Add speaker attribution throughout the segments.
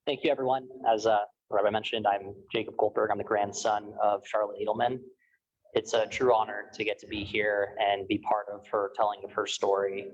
Speaker 1: Thank you, everyone. As Rabbi mentioned, I'm Jacob Goldberg. I'm the grandson of Charlotte Adelman. It's a true honor to get to be here and be part of her telling of her story.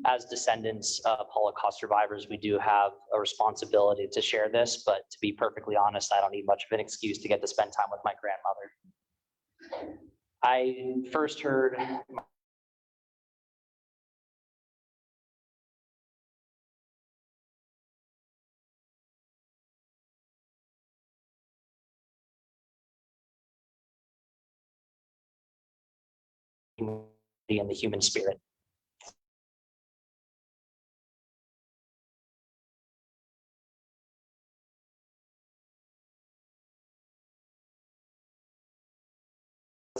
Speaker 1: As descendants of Holocaust survivors, we do have a responsibility to share this, but to be perfectly honest, I don't need much of an excuse to get to spend time with my grandmother. I first heard in the human spirit.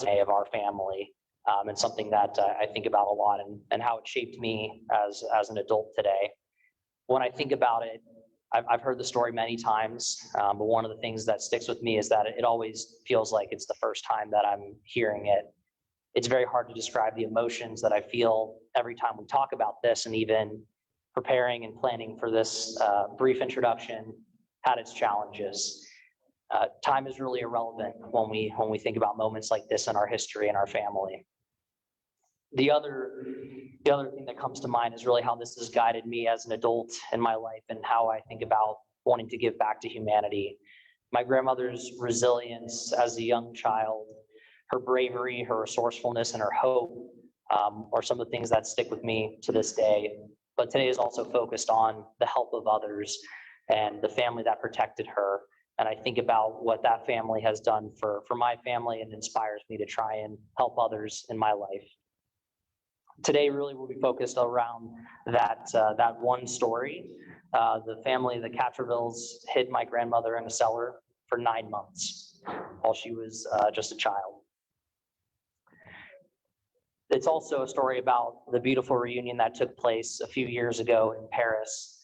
Speaker 1: Of our family, and something that I think about a lot, and how it shaped me as an adult today. When I think about it, I've heard the story many times, but one of the things that sticks with me is that it always feels like it's the first time that I'm hearing it. It's very hard to describe the emotions that I feel every time we talk about this, and even preparing and planning for this brief introduction had its challenges. Time is really irrelevant when we think about moments like this in our history and our family. The other thing that comes to mind is really how this has guided me as an adult in my life and how I think about wanting to give back to humanity. My grandmother's resilience as a young child, her bravery, her resourcefulness, and her hope are some of the things that stick with me to this day. But today is also focused on the help of others and the family that protected her. And I think about what that family has done for my family, and inspires me to try and help others in my life. Today really will be focused around that one story. The family, the Catchervilles, hid my grandmother in a cellar for 9 months while she was just a child. It's also a story about the beautiful reunion that took place a few years ago in Paris,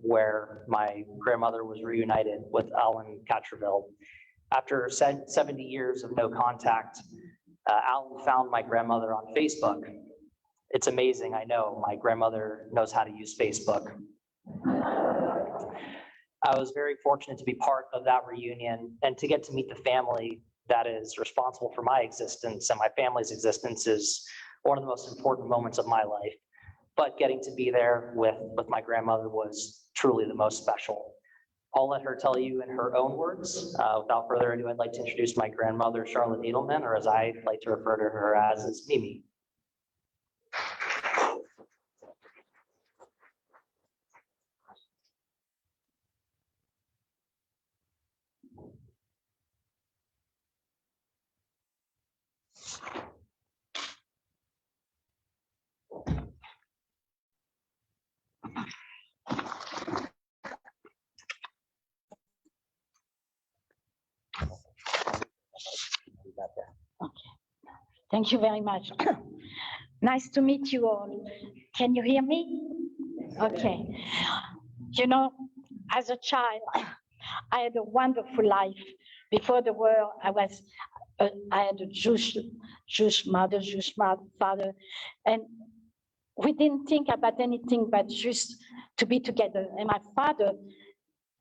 Speaker 1: where my grandmother was reunited with Alan Catcherville. After 70 years of no contact, Alan found my grandmother on Facebook. It's amazing, I know, my grandmother knows how to use Facebook. I was very fortunate to be part of that reunion and to get to meet the family that is responsible for my existence, and my family's existence is one of the most important moments of my life. But getting to be there with my grandmother was truly the most special. I'll let her tell you in her own words. Without further ado, I'd like to introduce my grandmother, Charlotte Adelman, or as I like to refer to her as, is Mimi.
Speaker 2: Okay. Thank you very much. Nice to meet you all. Can you hear me? Okay. You know, as a child, I had a wonderful life. Before the war, I had a Jewish mother, Jewish father, and we didn't think about anything but just to be together. And my father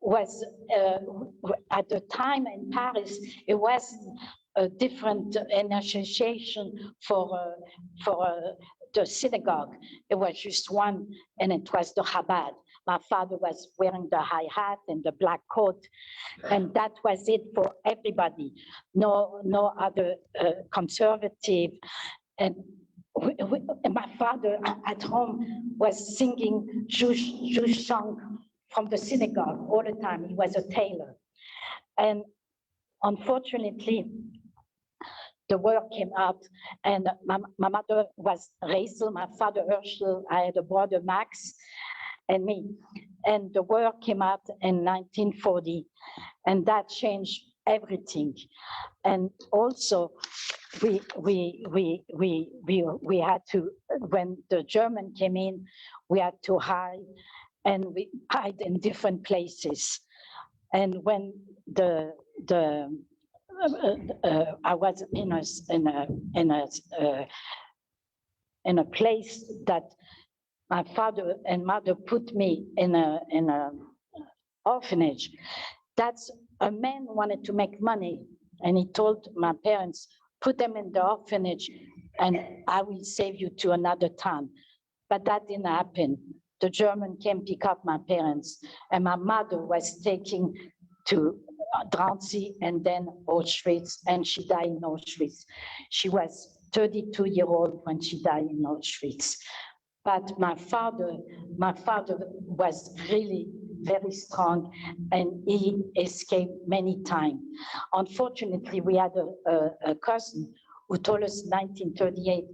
Speaker 2: was at the time in Paris, it was a different initiation for the synagogue. It was just one, and it was the Chabad. My father was wearing the high hat and the black coat, and that was it for everybody. No other conservative. And my father at home was singing Jewish song from the synagogue all the time. He was a tailor. And unfortunately, the war came out, and my mother was Rachel, my father Herschel, I had a brother Max, and me. And the war came out in 1940, and that changed everything. And also, we had to, when the German came in, we had to hide, and we hide in different places. And when I was in a place that my father and mother put me orphanage. That's a man wanted to make money, and he told my parents, put them in the orphanage and I will save you to another town. But that didn't happen. The German came pick up my parents, and my mother was taken to Drancy and then Auschwitz, and she died in Auschwitz. She was 32-year-old when she died in Auschwitz. But my father was really very strong, and he escaped many times. Unfortunately, we had a cousin who told us in 1938,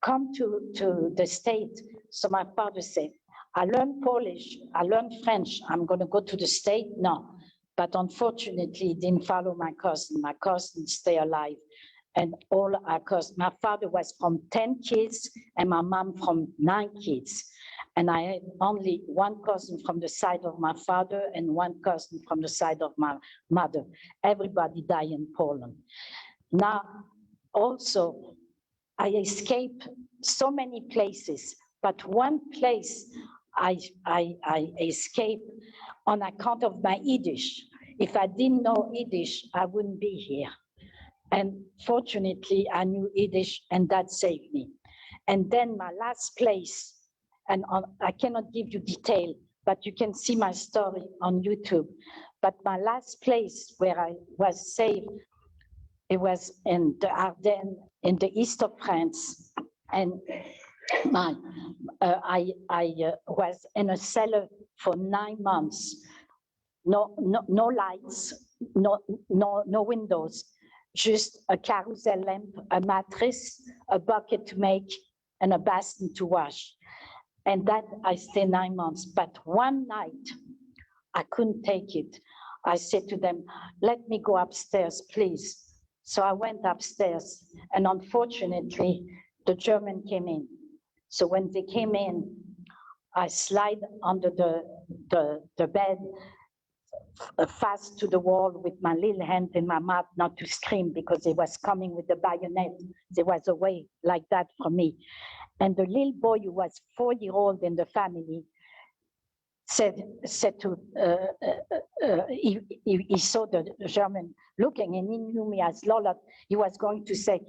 Speaker 2: come to the state. So my father said, I learned Polish, I learned French, I'm going to go to the state? No. But unfortunately, he didn't follow my cousin. My cousin stayed alive. And all our cousins, my father was from 10 kids and my mom from 9 kids. And I had only one cousin from the side of my father and one cousin from the side of my mother. Everybody died in Poland. Now, also, I escaped so many places, but one place I escaped on account of my Yiddish. If I didn't know Yiddish, I wouldn't be here. And fortunately, I knew Yiddish, and that saved me. And then my last place, and I cannot give you detail, but you can see my story on YouTube. But my last place where I was saved, it was in the Ardennes, in the east of France. And I was in a cellar for 9 months. No lights, no windows. Just a carousel lamp, a mattress, a bucket to make, and a basin to wash. And that I stayed 9 months. But one night, I couldn't take it. I said to them, let me go upstairs, please. So I went upstairs, and unfortunately, the German came in. So when they came in, I slid under the bed, fast to the wall with my little hand in my mouth, not to scream because he was coming with the bayonet. There was a way like that for me. And the little boy who was 4-year-old in the family said to, he saw the German looking, and he knew me as Lola. He was going to say,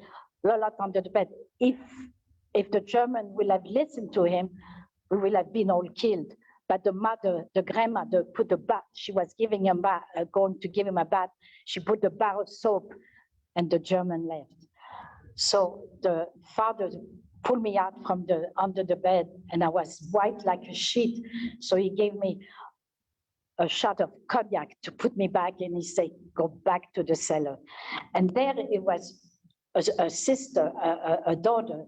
Speaker 2: Lola under the bed. If the German will have listened to him, we will have been all killed. But the mother, the grandmother, put a bath. She was giving him going to give him a bath. She put a bar of soap, and the German left. So the father pulled me out from under the bed, and I was white like a sheet. So he gave me a shot of cognac to put me back, and he said, go back to the cellar. And there it was a sister, a daughter,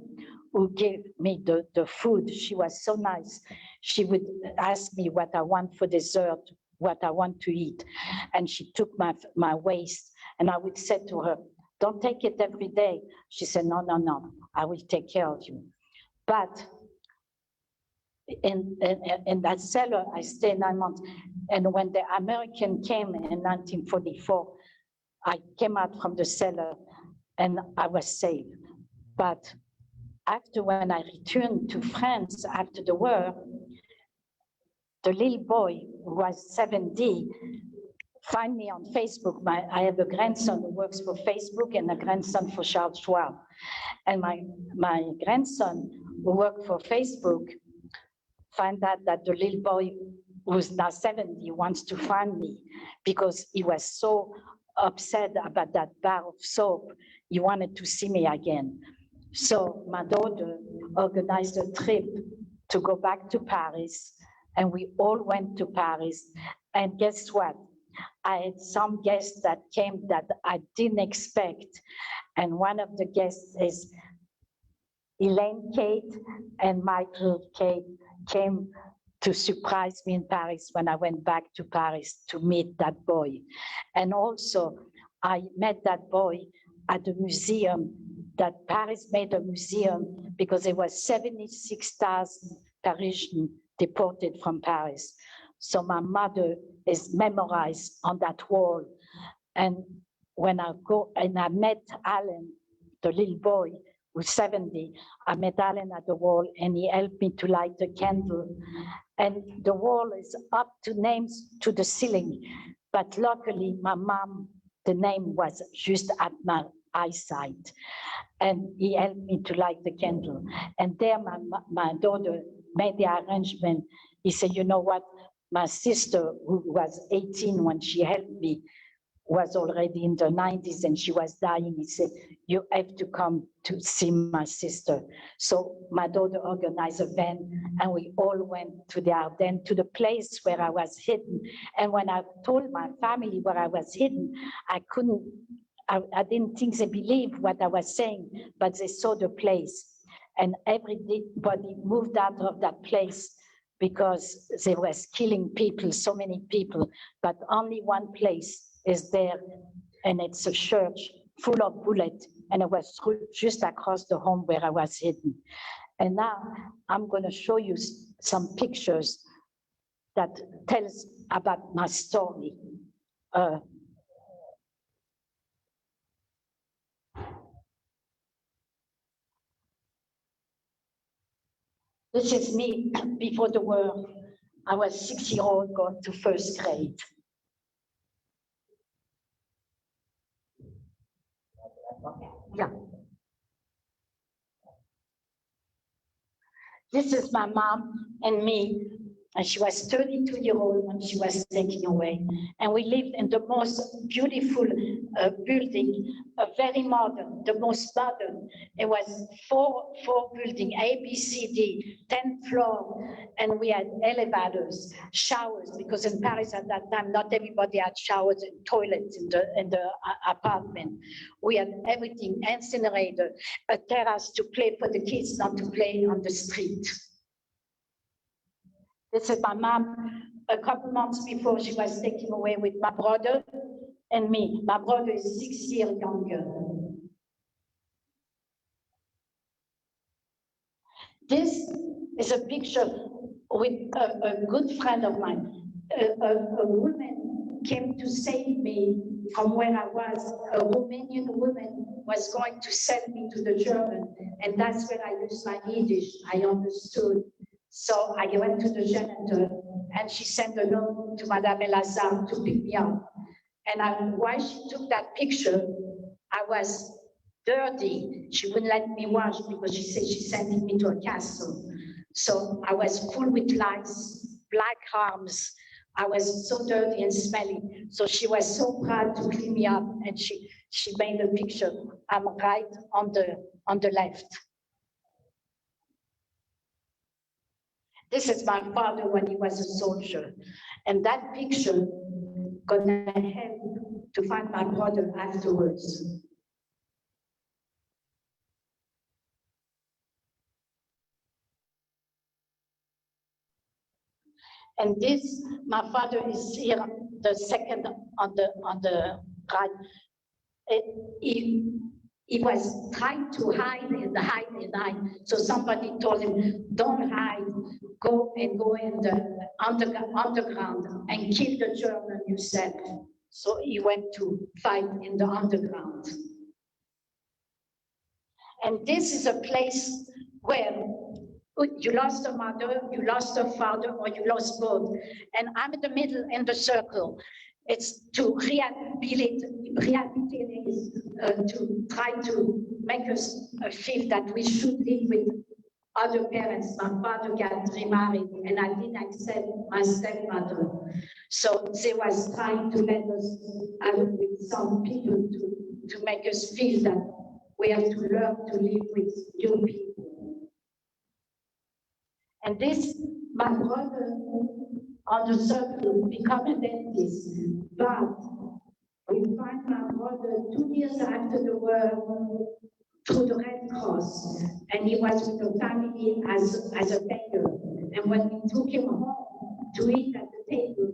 Speaker 2: who gave me the food. She was so nice. She would ask me what I want for dessert, what I want to eat. And she took my waist, and I would say to her, don't take it every day. She said, no, I will take care of you. But in that cellar, I stayed 9 months. And when the American came in 1944, I came out from the cellar and I was saved. But after, when I returned to France after the war, the little boy who was 7D find me on Facebook. I have a grandson who works for Facebook and a grandson for Charles Schwab. And my grandson who worked for Facebook find out that the little boy who's now 70 wants to find me because he was so upset about that bar of soap. He wanted to see me again. So my daughter organized a trip to go back to Paris, and we all went to Paris. And guess what? I had some guests that came that I didn't expect. And one of the guests is Elaine Kate and Michael Kate came to surprise me in Paris when I went back to Paris to meet that boy. And also, I met that boy at the museum that Paris made a museum because there was 76,000 Parisians deported from Paris. So my mother is memorized on that wall. And when I go and I met Alan, the little boy who's 70, I met Alan at the wall and he helped me to light the candle. And the wall is up to names to the ceiling. But luckily, my mom, the name was just at my eyesight. And he helped me to light the candle. And there my daughter made the arrangement. He said, you know what? My sister, who was 18 when she helped me, was already in the 90s and she was dying. He said, you have to come to see my sister. So my daughter organized a van and we all went to the Ardennes, to the place where I was hidden. And when I told my family where I was hidden, I didn't think they believed what I was saying, but they saw the place. And everybody moved out of that place because they were killing people, so many people, but only one place is there, and it's a church full of bullets, and it was just across the home where I was hidden. And now I'm going to show you some pictures that tells about my story. This is me before the war. I was 6-year-old going to first grade. Yeah. This is my mom and me, and she was 32-year-old when she was taken away. And we lived in the most beautiful building, very modern, the most modern. It was four building, A, B, C, D, 10 floors, and we had elevators, showers, because in Paris at that time, not everybody had showers and toilets in the apartment. We had everything, incinerator, a terrace to play for the kids, not to play on the street. This is my mom a couple months before she was taken away with my brother and me. My brother is 6 years younger. This is a picture with a good friend of mine. A woman came to save me from where I was. A Romanian woman was going to send me to the German, and that's when I used my Yiddish. I understood. So I went to the janitor, and she sent a note to Madame Elazar to pick me up. And while she took that picture, I was dirty. She wouldn't let me wash because she said she sent me to a castle. So I was full with lice, black arms. I was so dirty and smelly. So she was so proud to clean me up, and she made a picture. I'm right on the left. This is my father when he was a soldier. And that picture gonna help to find my brother afterwards. And this, my father is here, the second on the right. He was trying to hide and hide. So somebody told him, don't hide, go in the underground and kill the German yourself. So he went to fight in the underground. And this is a place where you lost a mother, you lost a father, or you lost both. And I'm in the middle in the circle. It's to rehabilitate, to try to make us feel that we should live with other parents. My father got remarried, and I didn't accept my stepmother. So they was trying to let us out with some people to make us feel that we have to learn to live with new people. And this, my brother on the circle become a dentist, but we find my brother 2 years after the war through the Red Cross, and he was with the family as a beggar. And when we took him home to eat at the table,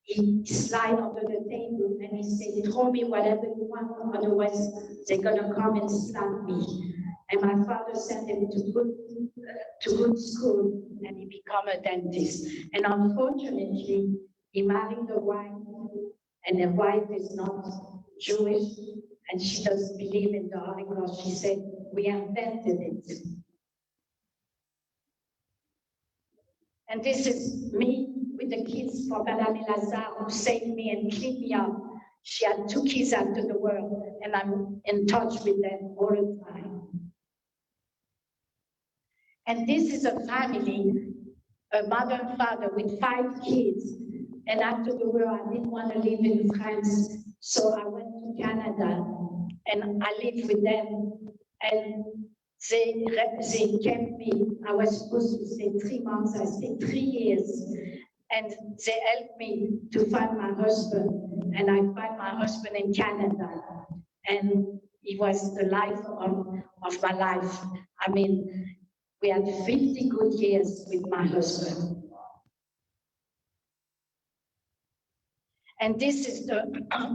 Speaker 2: he slid under the table and he said, throw me whatever you want, otherwise they're gonna come and slap me. And my father sent him to good school, and he became a dentist. And unfortunately, he married a wife, and the wife is not Jewish, and she doesn't believe in the Holocaust. She said, we invented it. And this is me with the kids from Madame Lazare who saved me and cleaned me up. She had 2 kids after the war, and I'm in touch with them all the time. And this is a family, a mother and father with 5 kids. And after the war, I didn't want to live in France, so I went to Canada, and I lived with them. And they kept me. I was supposed to stay 3 months. I stayed 3 years. And they helped me to find my husband. And I found my husband in Canada. And he was the life of my life. I mean, we had 50 good years with my husband. And this is the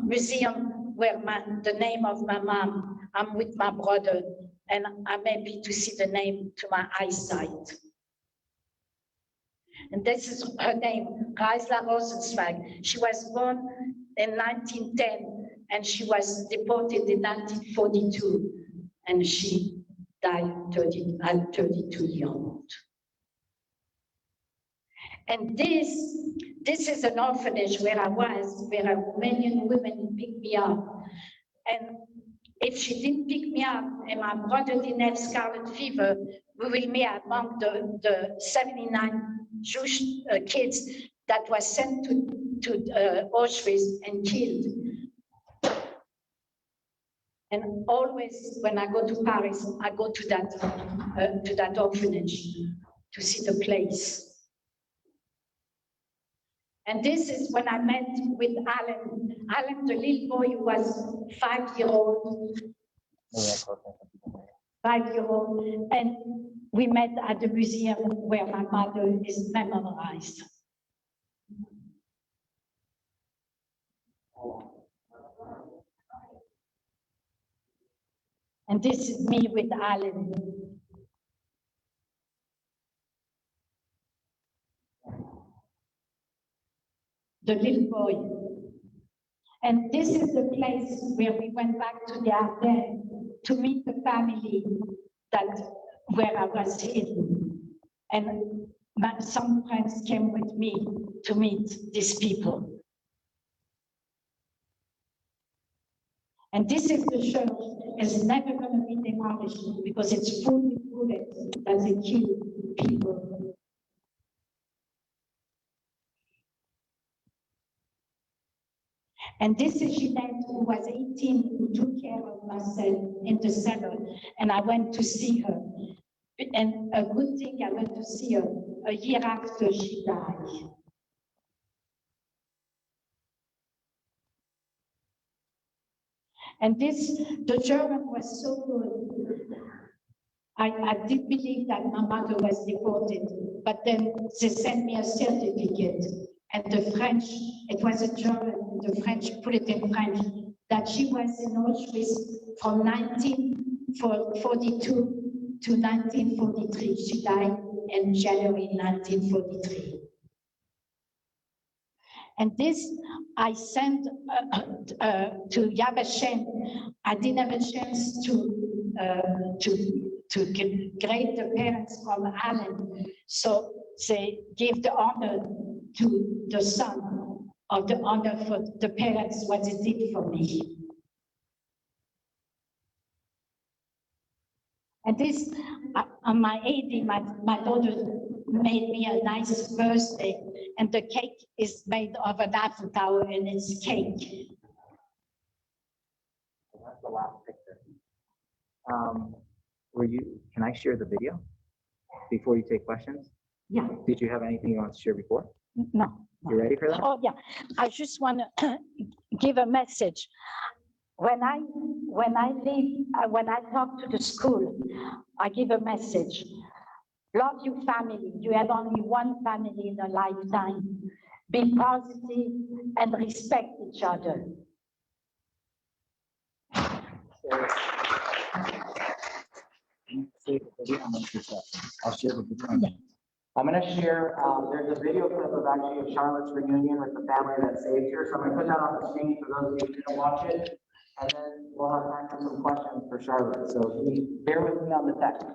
Speaker 2: museum where the name of my mom. I'm with my brother, and I'm happy to see the name to my eyesight. And this is her name, Reisler Rosenzweig. She was born in 1910, and she was deported in 1942, and she died at 32 years old. And this is an orphanage where I was, where a Romanian woman picked me up. And if she didn't pick me up and my brother didn't have scarlet fever, we will be among the 79 Jewish kids that was sent to Auschwitz and killed. And always when I go to Paris, I go to that orphanage to see the place. And this is when I met with Alan. Alan, the little boy who was 5-year-old. 5-year-old. And we met at the museum where my mother is memorized. And this is me with Alan. The little boy. And this is the place where we went back to the Ardennes to meet the family where I was hidden. And some friends came with me to meet these people. And this is the church. It's never going to be demolished because it's full with bullets that they kill people. And this is Jeanette, who was 18, who took care of myself in the cellar, and I went to see her. And a good thing, I went to see her a year after she died. And the German was so good. I did believe that my mother was deported, but then they sent me a certificate. And the French, it was a German, the French put it in French, that she was in Auschwitz from 1942 to 1943. She died in January 1943. And this I sent to Yad Vashem. I didn't have a chance to grade the parents from Alan. So they gave the honor to the son of the honor for the parents, what they did for me. And this, on my 80, my daughter made me a nice birthday, and the cake is made of an Eiffel Tower, and it's cake.
Speaker 3: That's the last picture. Can I share the video before you take questions?
Speaker 2: Yeah.
Speaker 3: Did you have anything you want to share before?
Speaker 2: No.
Speaker 3: You ready for that?
Speaker 2: Oh, yeah. I just want to give a message. When I talk to the school, I give a message. Love your family. You have only one family in a lifetime. Be positive and respect each other.
Speaker 3: I'll share the video. I'm going to share, there's a video clip of actually of Charlotte's reunion with the family that saved her. So I'm going to put that on the screen for those of you who didn't watch it. And then we'll have time for some questions for Charlotte. So bear with me on the text.